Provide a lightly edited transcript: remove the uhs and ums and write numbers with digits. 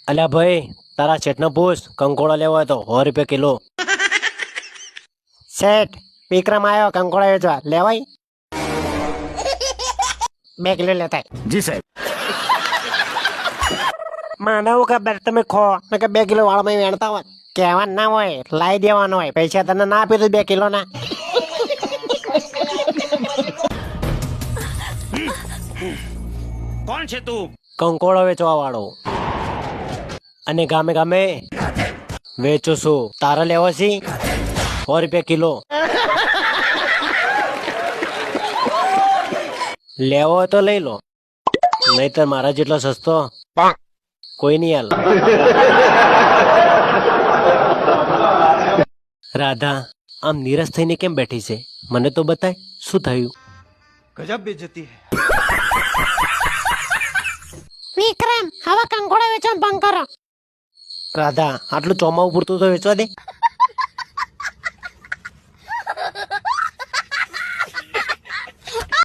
અલ્યા ભાઈ, તારા શેઠને પૂછ, કંકોડા લેવા હોય તો 100 રૂપિયા કિલો. શેઠ, વિક્રમ આવ્યો કંકોડા વેચવા, લેવાય? 2 કિલો લેતા. જી સાહેબ. મને હું ખબર તમે ખો કે 2 કિલો વાળમાં વેણતા હોય. કહેવાનું ના હોય, લાવી દેવાનો હોય. પૈસા તને ના આપી તો 2 કિલો ના. કોણ છે તું? કંકોડો વેચવા વાળો. અને ગામે ગામે વેચું છું. તારે લેવો છે? 100 રૂપિયા કિલો. લેવો હોય તો લઈ લો, નહીતર મારા જેટલો સસ્તો કોઈ નહીં હાલ. રાધા આમ નિરાશ થઈને કેમ બેઠી છે? મને તો બતાય, શું થયું? ગજબ બેજતી હે. વિક્રમ, હવે કંકોડા વેચવા બંધ કરો. રાધા, આટલું ચોમાવું પૂરતું તો વેચવા દે.